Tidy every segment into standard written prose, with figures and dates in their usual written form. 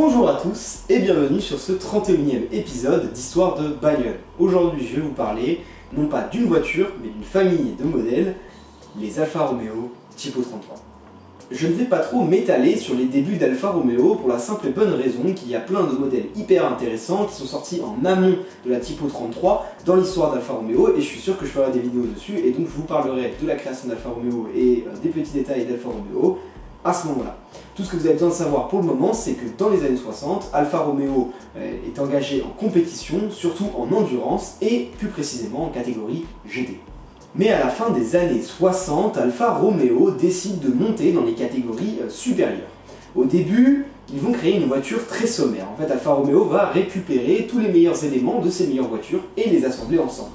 Bonjour à tous et bienvenue sur ce 31e épisode d'Histoire de bagnole. Aujourd'hui je vais vous parler non pas d'une voiture mais d'une famille de modèles, les Alfa Romeo Tipo 33. Je ne vais pas trop m'étaler sur les débuts d'Alfa Romeo pour la simple et bonne raison qu'il y a plein de modèles hyper intéressants qui sont sortis en amont de la Tipo 33 dans l'histoire d'Alfa Romeo et je suis sûr que je ferai des vidéos dessus et donc je vous parlerai de la création d'Alfa Romeo et des petits détails d'Alfa Romeo à ce moment-là. Tout ce que vous avez besoin de savoir pour le moment, c'est que dans les années 60, Alfa Romeo est engagé en compétition, surtout en endurance et plus précisément en catégorie GT. Mais à la fin des années 60, Alfa Romeo décide de monter dans les catégories supérieures. Au début, ils vont créer une voiture très sommaire. En fait, Alfa Romeo va récupérer tous les meilleurs éléments de ces meilleures voitures et les assembler ensemble.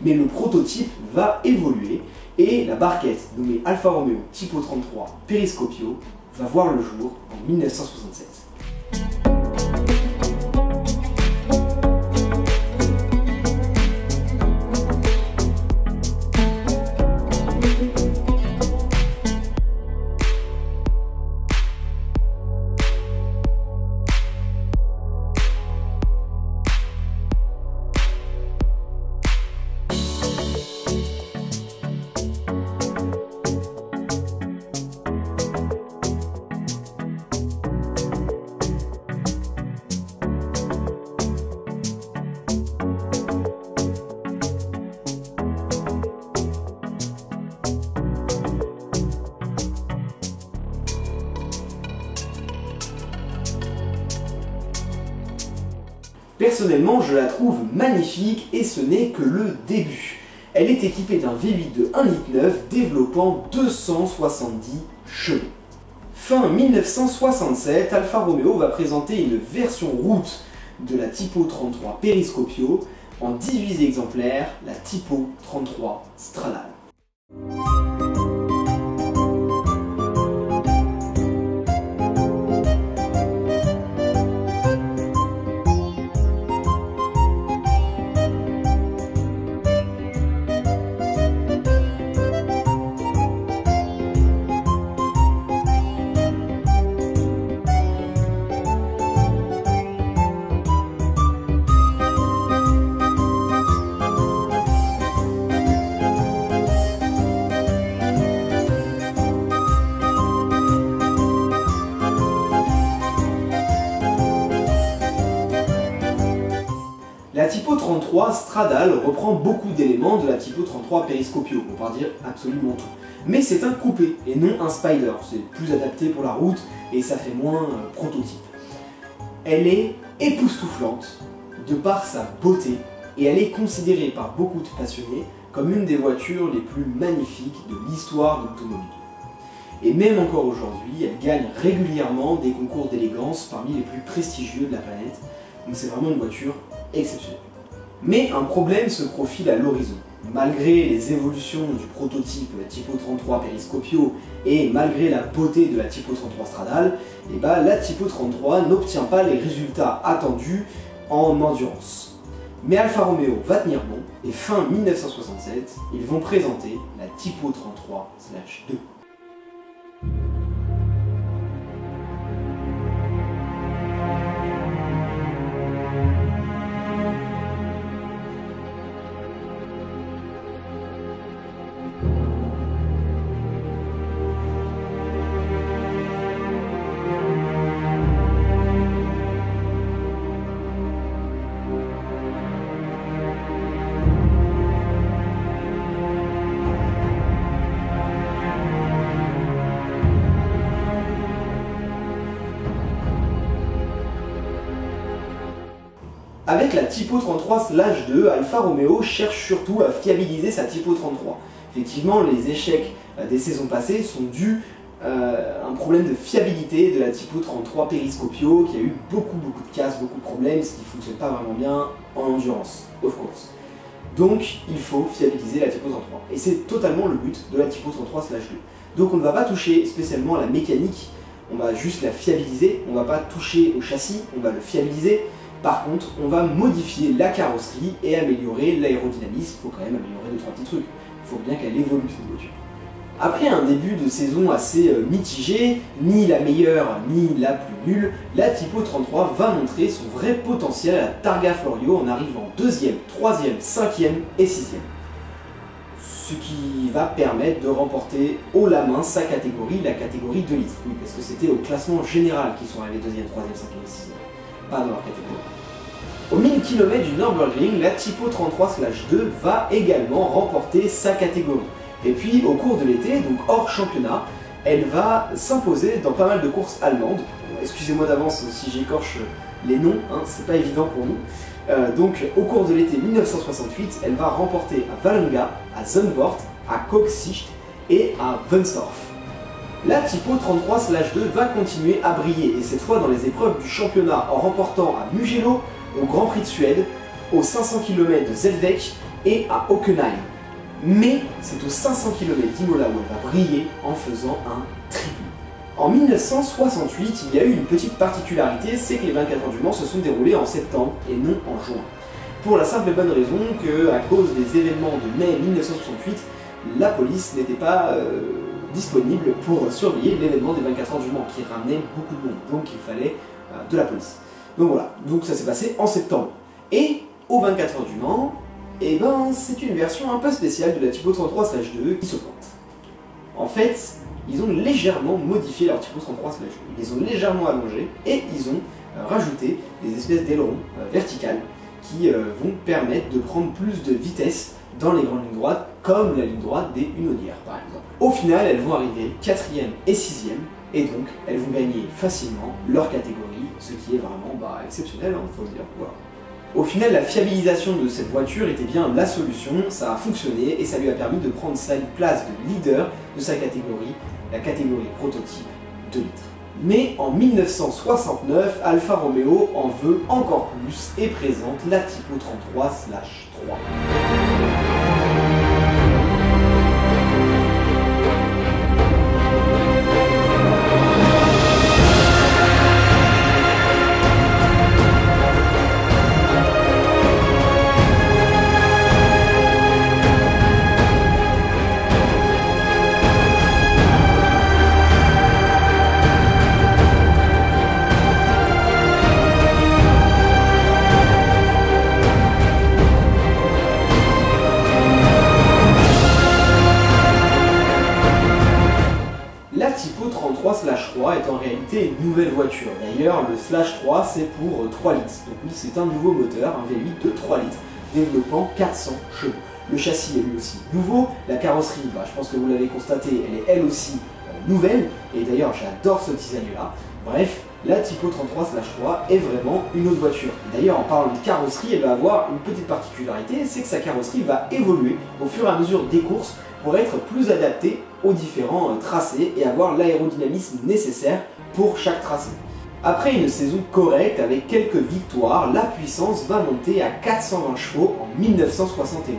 Mais le prototype va évoluer et la barquette nommée Alfa Romeo Tipo 33 Periscopio va voir le jour en 1967. Personnellement, je la trouve magnifique et ce n'est que le début. Elle est équipée d'un V8 de 1,9 litre développant 270 chevaux. Fin 1967, Alfa Romeo va présenter une version route de la Tipo 33 Periscopio en 18 exemplaires, la Tipo 33 Stradale. La Tipo 33 Stradale reprend beaucoup d'éléments de la Tipo 33 Periscopio, on va dire absolument tout. Mais c'est un coupé et non un spider, c'est plus adapté pour la route et ça fait moins prototype. Elle est époustouflante de par sa beauté et elle est considérée par beaucoup de passionnés comme une des voitures les plus magnifiques de l'histoire de l'automobile. Et même encore aujourd'hui, elle gagne régulièrement des concours d'élégance parmi les plus prestigieux de la planète, donc c'est vraiment une voiture exceptionnel. Mais un problème se profile à l'horizon. Malgré les évolutions du prototype Tipo 33 Periscopio et malgré la beauté de la Tipo 33 Stradale, la Tipo 33 n'obtient pas les résultats attendus en endurance. Mais Alfa Romeo va tenir bon et fin 1967, ils vont présenter la Tipo 33/2. Avec la Tipo 33/2, Alfa Romeo cherche surtout à fiabiliser sa Tipo 33. Effectivement, les échecs des saisons passées sont dus à un problème de fiabilité de la Tipo 33 Periscopio qui a eu beaucoup de casses, beaucoup de problèmes, ce qui ne fonctionne pas vraiment bien en endurance, of course. Donc il faut fiabiliser la Tipo 33. Et c'est totalement le but de la Tipo 33/2. Donc on ne va pas toucher spécialement à la mécanique, on va juste la fiabiliser, on ne va pas toucher au châssis, on va le fiabiliser. Par contre, on va modifier la carrosserie et améliorer l'aérodynamisme. Il faut quand même améliorer 2-3 petits trucs. Il faut bien qu'elle évolue cette voiture. Après un début de saison assez mitigé, ni la meilleure ni la plus nulle, la Tipo 33 va montrer son vrai potentiel à la Targa Florio en arrivant 2e, 3e, 5e et 6e. Ce qui va permettre de remporter haut la main sa catégorie, la catégorie 2 litres. Oui, parce que c'était au classement général qu'ils sont arrivés 2e, 3e, 5e et 6e, pas dans leur catégorie. Au 1000 km du Nürburgring, la Tipo 33/2 va également remporter sa catégorie. Et puis au cours de l'été, donc hors championnat, elle va s'imposer dans pas mal de courses allemandes. Excusez-moi d'avance si j'écorche les noms, hein, c'est pas évident pour nous. Donc au cours de l'été 1968, elle va remporter à Wallenga, à Zandvoort, à Koksicht et à Wunstorf. La Tipo 33/2 va continuer à briller, et cette fois dans les épreuves du championnat, en remportant à Mugello, au Grand Prix de Suède, aux 500 km de Zellweck et à Hockenheim. Mais c'est aux 500 km d'Imola où elle va briller en faisant un triplé. En 1968, il y a eu une petite particularité, c'est que les 24 heures du Mans se sont déroulées en septembre et non en juin. Pour la simple et bonne raison que, à cause des événements de mai 1968, la police n'était pas disponible pour surveiller l'événement des 24 heures du Mans, qui ramenait beaucoup de monde, donc il fallait de la police. Donc voilà, donc ça s'est passé en septembre. Et aux 24 heures du Mans, eh ben, c'est une version un peu spéciale de la Tipo 33/2 qui se pointe. En fait, ils ont légèrement modifié leur Tipo 33/2. Ils les ont légèrement allongés et ils ont rajouté des espèces d'ailerons verticales qui vont permettre de prendre plus de vitesse dans les grandes lignes droites, comme la ligne droite des Hunaudières par exemple. Au final, elles vont arriver 4e et 6e, et donc elles vont gagner facilement leur catégorie, ce qui est vraiment exceptionnel, hein, faut le dire. Voilà. Au final, la fiabilisation de cette voiture était bien la solution, ça a fonctionné et ça lui a permis de prendre sa place de leader de sa catégorie, la catégorie prototype 2 litres. Mais en 1969, Alfa Romeo en veut encore plus et présente la Tipo 33/3. La Tipo 33/3 est en réalité une nouvelle voiture. D'ailleurs, le /3 c'est pour 3 litres. Donc oui, c'est un nouveau moteur, un V8 de 3 litres, développant 400 chevaux. Le châssis est lui aussi nouveau. La carrosserie, je pense que vous l'avez constaté, elle est elle aussi nouvelle. Et d'ailleurs, j'adore ce design-là. Bref, la Tipo 33/3 est vraiment une autre voiture. D'ailleurs, en parlant de carrosserie, elle va avoir une petite particularité, c'est que sa carrosserie va évoluer au fur et à mesure des courses pour être plus adaptée aux différents tracés et avoir l'aérodynamisme nécessaire pour chaque tracé. Après une saison correcte avec quelques victoires, la puissance va monter à 420 chevaux en 1971.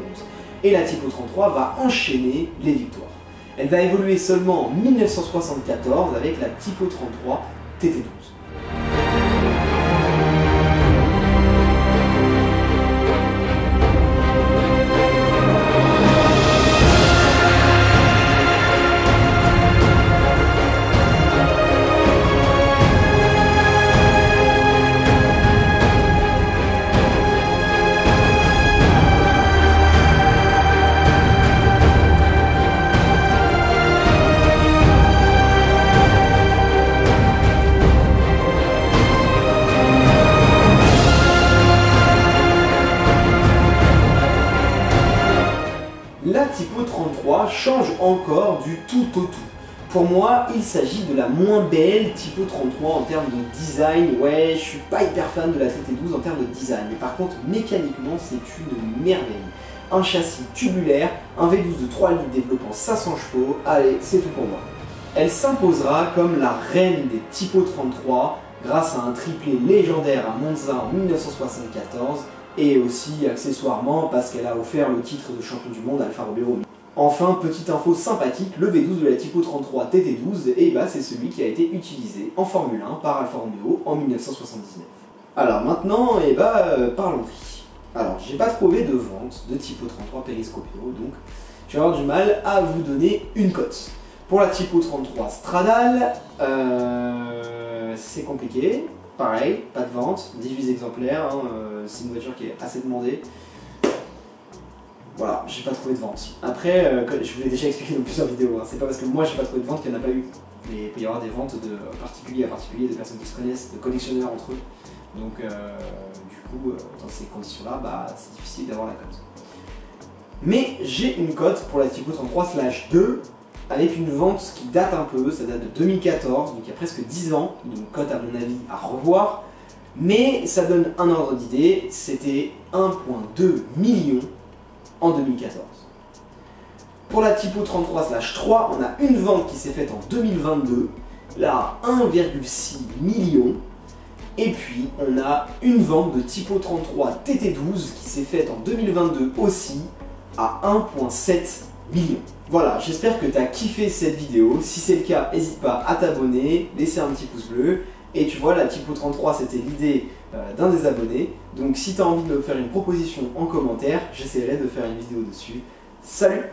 Et la Tipo 33 va enchaîner les victoires. Elle va évoluer seulement en 1974 avec la Tipo 33 TT12. La Tipo 33 change encore du tout au tout. Pour moi, il s'agit de la moins belle Tipo 33 en termes de design. Ouais, je suis pas hyper fan de la TT12 en termes de design, mais par contre, mécaniquement, c'est une merveille. Un châssis tubulaire, un V12 de 3 litres développant 500 chevaux, allez, c'est tout pour moi. Elle s'imposera comme la reine des Tipo 33 grâce à un triplé légendaire à Monza en 1974, et aussi accessoirement parce qu'elle a offert le titre de champion du monde à Alfa Romeo. Enfin, petite info sympathique, le V12 de la Tipo 33 TT12, c'est celui qui a été utilisé en Formule 1 par Alfa Romeo en 1979. Alors maintenant, parlons prix. Alors, j'ai pas trouvé de vente de Tipo 33 Periscopio, donc je vais avoir du mal à vous donner une cote. Pour la Tipo 33 Stradale, c'est compliqué. Pareil, pas de vente, 18 exemplaires, hein, c'est une voiture qui est assez demandée. Voilà, j'ai pas trouvé de vente. Après, je vous l'ai déjà expliqué dans plusieurs vidéos, hein, c'est pas parce que moi j'ai pas trouvé de vente qu'il n'y en a pas eu. Mais il peut y avoir des ventes de particulier à particulier, de personnes qui se connaissent, de collectionneurs entre eux. Donc du coup, dans ces conditions-là, bah, c'est difficile d'avoir la cote. Mais j'ai une cote pour la Tipo 33/2 avec une vente qui date un peu, ça date de 2014, donc il y a presque 10 ans, une cote à mon avis à revoir. Mais ça donne un ordre d'idée, c'était 1,2 million en 2014. Pour la Tipo 33/3, on a une vente qui s'est faite en 2022, là 1,6 million. Et puis on a une vente de Tipo 33 TT12 qui s'est faite en 2022 aussi à 1,7 million. Voilà, j'espère que tu as kiffé cette vidéo. Si c'est le cas, n'hésite pas à t'abonner, laisser un petit pouce bleu. Et tu vois, la Tipo 33, c'était l'idée d'un des abonnés. Donc si tu as envie de me faire une proposition en commentaire, j'essaierai de faire une vidéo dessus. Salut!